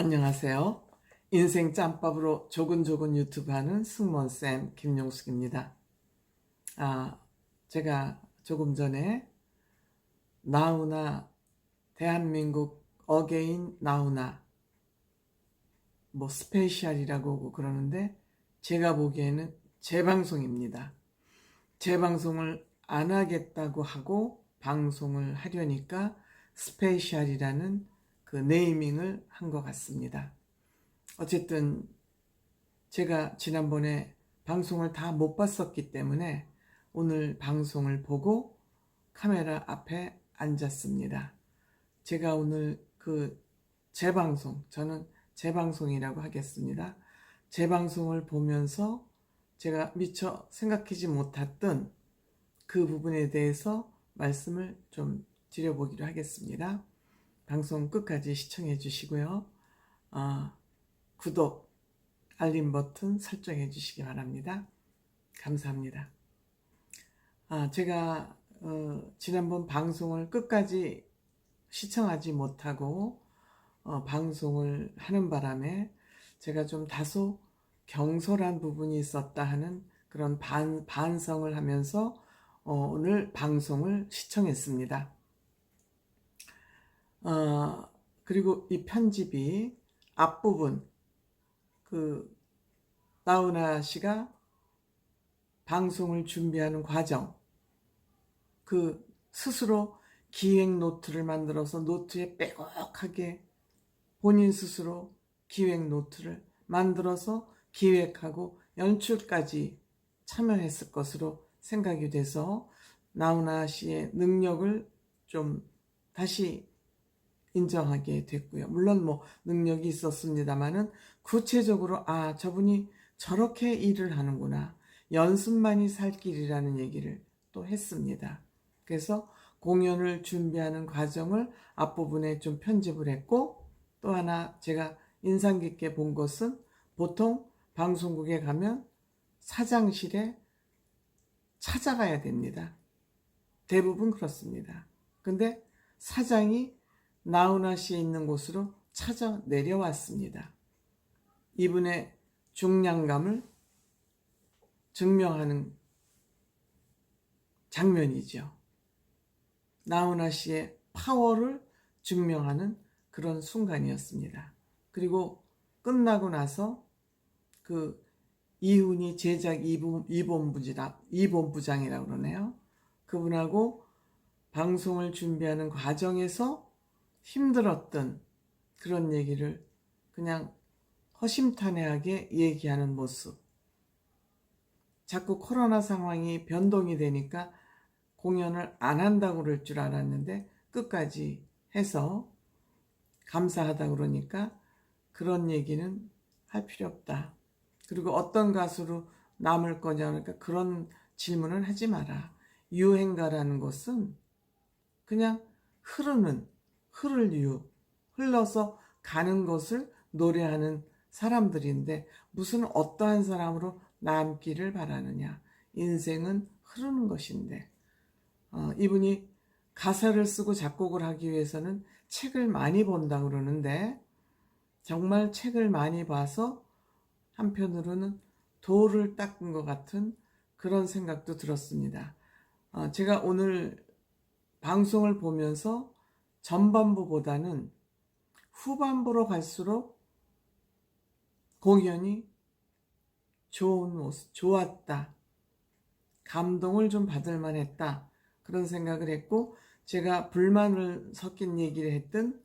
안녕하세요. 인생 짬밥으로 조근조근 유튜브 하는 승무원쌤 김용숙입니다. 제가 조금 전에 나훈아 대한민국 어게인 나훈아 스페셜이라고 그러는데 제가 보기에는 재방송입니다. 재방송을 안 하겠다고 하고 방송을 하려니까 스페셜이라는 그 네이밍을 한 것 같습니다. 어쨌든 제가 지난번에 방송을 다 못 봤었기 때문에 오늘 방송을 보고 카메라 앞에 앉았습니다. 제가 오늘 저는 재방송이라고 하겠습니다. 재방송을 보면서 제가 미처 생각하지 못했던 그 부분에 대해서 말씀을 좀 드려보기로 하겠습니다. 방송 끝까지 시청해 주시고요. 구독, 알림 버튼 설정해 주시기 바랍니다. 감사합니다. 제가 지난번 방송을 끝까지 시청하지 못하고 방송을 하는 바람에 제가 좀 다소 경솔한 부분이 있었다 하는 그런 반성을 하면서 오늘 방송을 시청했습니다. 그리고 이 편집이 앞부분 나훈아 씨가 방송을 준비하는 과정, 스스로 기획 노트를 만들어서 노트에 빼곡하게 본인 스스로 기획 노트를 만들어서 기획하고 연출까지 참여했을 것으로 생각이 돼서 나훈아 씨의 능력을 좀 다시 인정하게 됐고요. 물론 능력이 있었습니다만은 구체적으로 저분이 저렇게 일을 하는구나. 연습만이 살 길이라는 얘기를 또 했습니다. 그래서 공연을 준비하는 과정을 앞부분에 좀 편집을 했고, 또 하나 제가 인상 깊게 본 것은 보통 방송국에 가면 사장실에 찾아가야 됩니다. 대부분 그렇습니다. 근데 사장이 나훈아 씨 있는 곳으로 찾아 내려왔습니다. 이분의 중량감을 증명하는 장면이죠. 나훈아 씨의 파워를 증명하는 그런 순간이었습니다. 그리고 끝나고 나서 이훈이 제작 2본부장이라고 그러네요. 그분하고 방송을 준비하는 과정에서 힘들었던 그런 얘기를 그냥 허심탄회하게 얘기하는 모습. 자꾸 코로나 상황이 변동이 되니까 공연을 안 한다고 그럴 줄 알았는데 끝까지 해서 감사하다고 그러니까 그런 얘기는 할 필요 없다. 그리고 어떤 가수로 남을 거냐 그러니까 그런 질문을 하지 마라. 유행가라는 것은 그냥 흘러서 가는 것을 노래하는 사람들인데 무슨 어떠한 사람으로 남기를 바라느냐. 인생은 흐르는 것인데 이분이 가사를 쓰고 작곡을 하기 위해서는 책을 많이 본다고 그러는데 정말 책을 많이 봐서 한편으로는 돌을 닦은 것 같은 그런 생각도 들었습니다. 제가 오늘 방송을 보면서 전반부보다는 후반부로 갈수록 공연이 좋은 모습, 좋았다. 감동을 좀 받을 만했다. 그런 생각을 했고 제가 불만을 섞인 얘기를 했던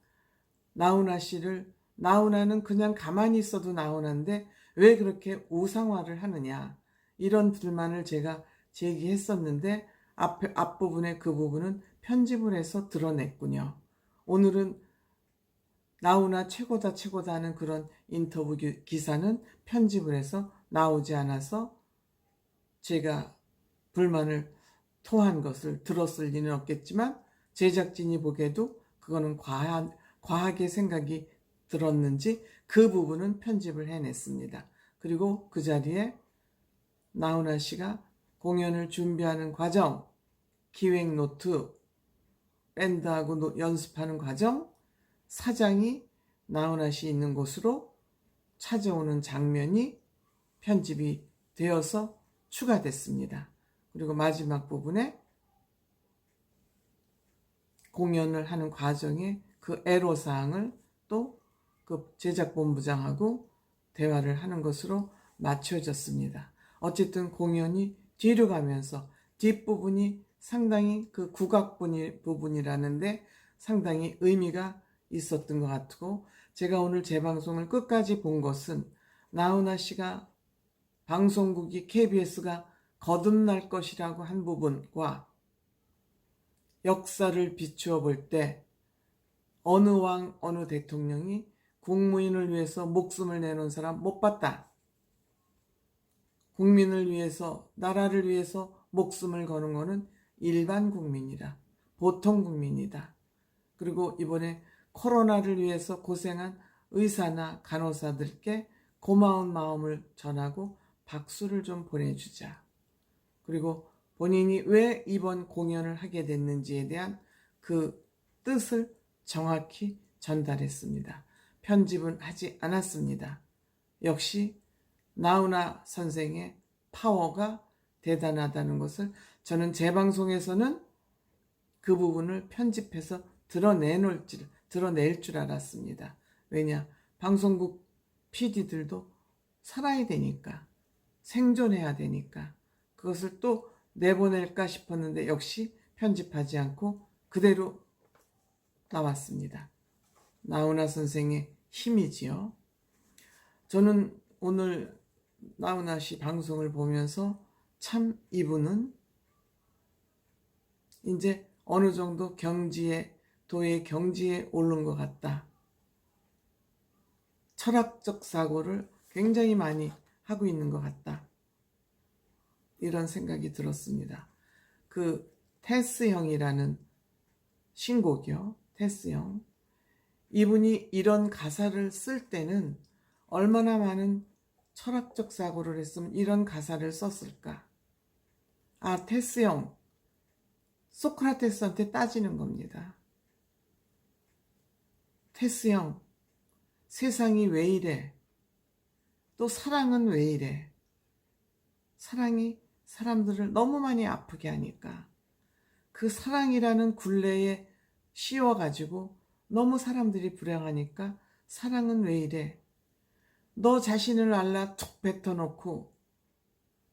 나훈아 씨를 나훈아는 그냥 가만히 있어도 나훈아인데 왜 그렇게 우상화를 하느냐. 이런 불만을 제가 제기했었는데 앞부분에 그 부분은 편집을 해서 드러냈군요. 오늘은 나훈아 최고다 하는 그런 인터뷰 기사는 편집을 해서 나오지 않아서 제가 불만을 토한 것을 들었을 리는 없겠지만 제작진이 보기에도 그거는 과하게 생각이 들었는지 그 부분은 편집을 해냈습니다. 그리고 그 자리에 나훈아 씨가 공연을 준비하는 과정, 기획 노트, 밴드하고 연습하는 과정, 사장이 나훈아 씨 있는 곳으로 찾아오는 장면이 편집이 되어서 추가됐습니다. 그리고 마지막 부분에 공연을 하는 과정에 그 애로사항을 또 그 제작본부장하고 대화를 하는 것으로 맞춰졌습니다. 어쨌든 공연이 뒤로 가면서 뒷부분이 상당히 그 국악 부분이라는데 상당히 의미가 있었던 것 같고, 제가 오늘 제 방송을 끝까지 본 것은 나훈아 씨가 방송국이 KBS가 거듭날 것이라고 한 부분과 역사를 비추어 볼 때 어느 왕 어느 대통령이 국민을 위해서 목숨을 내놓은 사람 못 봤다. 국민을 위해서, 나라를 위해서 목숨을 거는 것은 일반 국민이다. 보통 국민이다. 그리고 이번에 코로나를 위해서 고생한 의사나 간호사들께 고마운 마음을 전하고 박수를 좀 보내주자. 그리고 본인이 왜 이번 공연을 하게 됐는지에 대한 그 뜻을 정확히 전달했습니다. 편집은 하지 않았습니다. 역시 나훈아 선생의 파워가 대단하다는 것을 저는 제 방송에서는 그 부분을 편집해서 드러낼 줄 알았습니다. 왜냐? 방송국 PD들도 살아야 되니까, 생존해야 되니까 그것을 또 내보낼까 싶었는데 역시 편집하지 않고 그대로 나왔습니다. 나훈아 선생의 힘이지요. 저는 오늘 나훈아 씨 방송을 보면서 참 이분은 이제 어느 정도 도의 경지에 오른 것 같다. 철학적 사고를 굉장히 많이 하고 있는 것 같다. 이런 생각이 들었습니다. 그 테스 형이라는 신곡이요. 테스 형. 이분이 이런 가사를 쓸 때는 얼마나 많은 철학적 사고를 했으면 이런 가사를 썼을까. 테스 형. 소크라테스한테 따지는 겁니다. 테스 형. 세상이 왜 이래? 또 사랑은 왜 이래? 사랑이 사람들을 너무 많이 아프게 하니까 그 사랑이라는 굴레에 씌워가지고 너무 사람들이 불행하니까 사랑은 왜 이래? 너 자신을 알라 툭 뱉어놓고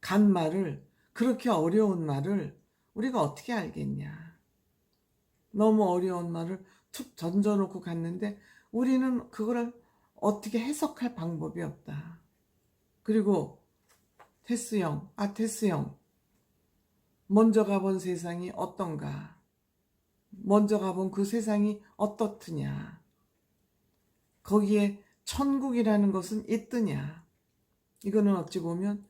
간 말을, 그렇게 어려운 말을 우리가 어떻게 알겠냐. 너무 어려운 말을 툭 던져놓고 갔는데 우리는 그거를 어떻게 해석할 방법이 없다. 그리고 테스 형, 먼저 가본 세상이 어떤가? 먼저 가본 그 세상이 어떻느냐? 거기에 천국이라는 것은 있느냐? 이거는 어찌 보면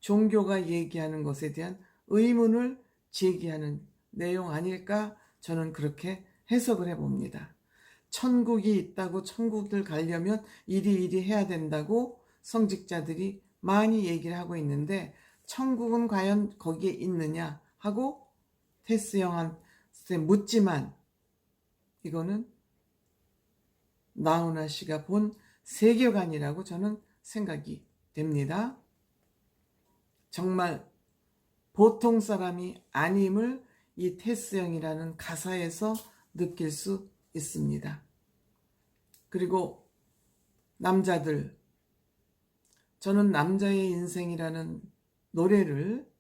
종교가 얘기하는 것에 대한 의문을 제기하는 내용 아닐까? 저는 그렇게 해석을 해봅니다. 천국이 있다고 천국을 가려면 이리 해야 된다고 성직자들이 많이 얘기를 하고 있는데 천국은 과연 거기에 있느냐 하고 테스 형한테 묻지만 이거는 나훈아 씨가 본 세계관이라고 저는 생각이 됩니다. 정말 보통 사람이 아님을 이 테스 형이라는 가사에서 느낄 수 있습니다. 그리고 남자들, 저는 남자의 인생이라는 노래를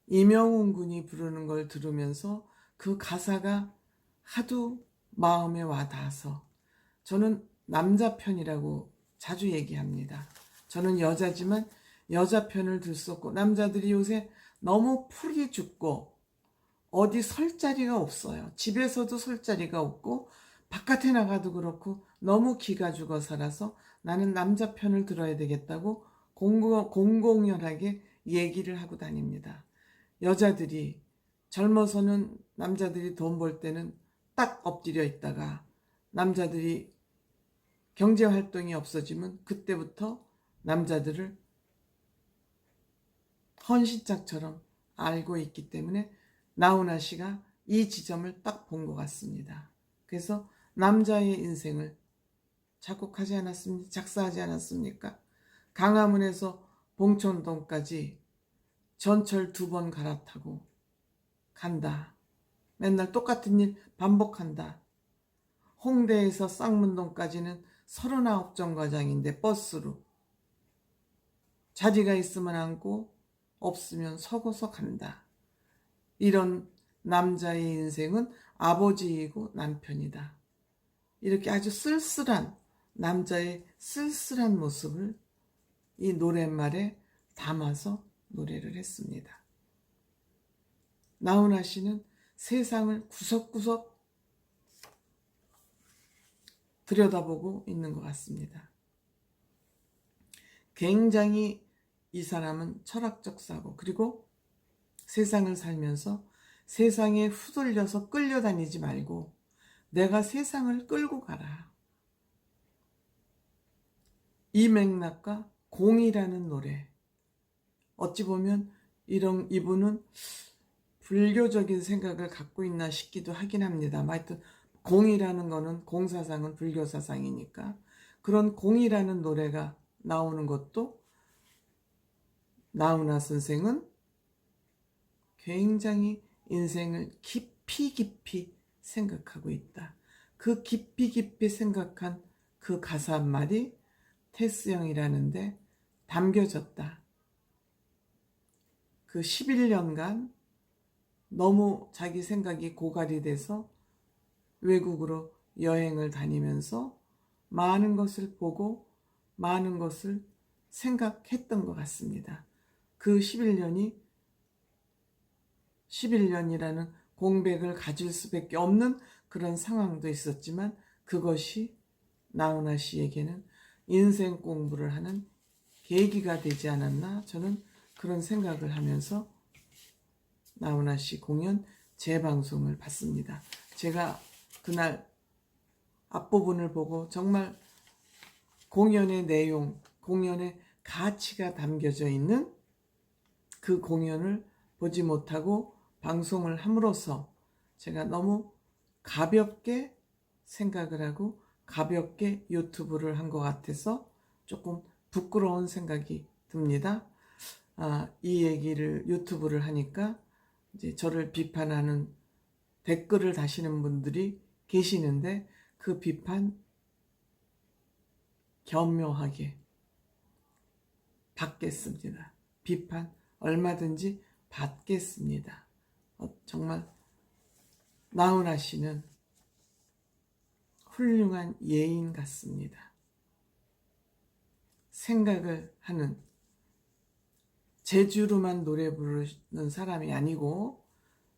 이명웅 군이 부르는 걸 들으면서 그 가사가 하도 마음에 와닿아서 저는 남자 편이라고 자주 얘기합니다. 저는 여자지만 여자 편을 들 수 없고, 남자들이 요새 너무 풀이 죽고 어디 설 자리가 없어요. 집에서도 설 자리가 없고 바깥에 나가도 그렇고 너무 기가 죽어 살아서 나는 남자 편을 들어야 되겠다고 공공연하게 얘기를 하고 다닙니다. 여자들이 젊어서는 남자들이 돈 벌 때는 딱 엎드려 있다가 남자들이 경제활동이 없어지면 그때부터 남자들을 헌신짝처럼 알고 있기 때문에 나훈아 씨가 이 지점을 딱 본 것 같습니다. 그래서 남자의 인생을 작곡하지 않았습니까? 작사하지 않았습니까? 강화문에서 봉천동까지 전철 2번 갈아타고 간다. 맨날 똑같은 일 반복한다. 홍대에서 쌍문동까지는 39정거장인데 버스로 자리가 있으면 앉고 없으면 서고서 간다. 이런 남자의 인생은 아버지이고 남편이다. 이렇게 아주 쓸쓸한 남자의 쓸쓸한 모습을 이 노랫말에 담아서 노래를 했습니다. 나훈아 씨는 세상을 구석구석 들여다보고 있는 것 같습니다. 굉장히 이 사람은 철학적 사고, 그리고 세상을 살면서 세상에 휘둘려서 끌려다니지 말고 내가 세상을 끌고 가라. 이 맥락과 공이라는 노래, 어찌 보면 이분은 불교적인 생각을 갖고 있나 싶기도 하긴 합니다. 하여튼 공이라는 거는 공사상은 불교사상이니까 그런 공이라는 노래가 나오는 것도 나훈아 선생은 굉장히 인생을 깊이 생각하고 있다. 그 깊이 생각한 그 가사 한 마디 테스형이라는데 담겨졌다. 그 11년간 너무 자기 생각이 고갈이 돼서 외국으로 여행을 다니면서 많은 것을 보고 많은 것을 생각했던 것 같습니다. 그 11년이라는 공백을 가질 수밖에 없는 그런 상황도 있었지만 그것이 나훈아 씨에게는 인생 공부를 하는 계기가 되지 않았나, 저는 그런 생각을 하면서 나훈아 씨 공연 재방송을 봤습니다. 제가 그날 앞부분을 보고 정말 공연의 내용, 공연의 가치가 담겨져 있는 그 공연을 보지 못하고 방송을 함으로써 제가 너무 가볍게 생각을 하고 가볍게 유튜브를 한 것 같아서 조금 부끄러운 생각이 듭니다. 이 얘기를 유튜브를 하니까 이제 저를 비판하는 댓글을 다시는 분들이 계시는데 그 비판 겸묘하게 받겠습니다. 비판 얼마든지 받겠습니다. 정말 나훈아 씨는 훌륭한 예인 같습니다. 생각을 하는, 재주로만 노래 부르는 사람이 아니고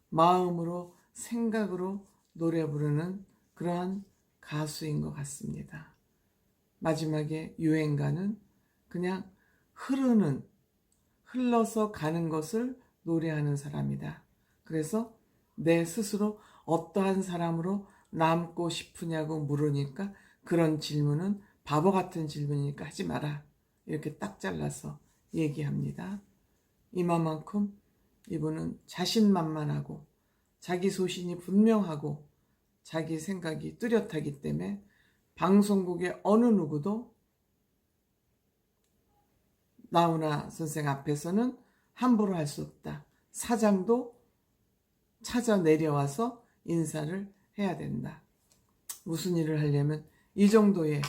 마음으로 생각으로 노래 부르는 그러한 가수인 것 같습니다. 마지막에 유행가는 그냥 흘러서 가는 것을 노래하는 사람이다. 그래서 내 스스로 어떠한 사람으로 남고 싶으냐고 물으니까 그런 질문은 바보 같은 질문이니까 하지 마라. 이렇게 딱 잘라서 얘기합니다. 이만큼 이분은 자신만만하고 자기 소신이 분명하고 자기 생각이 뚜렷하기 때문에 방송국의 어느 누구도 나훈아 선생 앞에서는 함부로 할 수 없다. 사장도 찾아 내려와서 인사를 해야 된다. 무슨 일을 하려면 이 정도의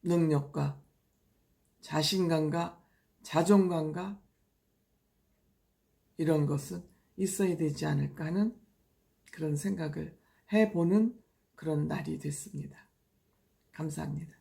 능력과 자신감과 자존감과 이런 것은 있어야 되지 않을까 하는 그런 생각을 해보는 그런 날이 됐습니다. 감사합니다.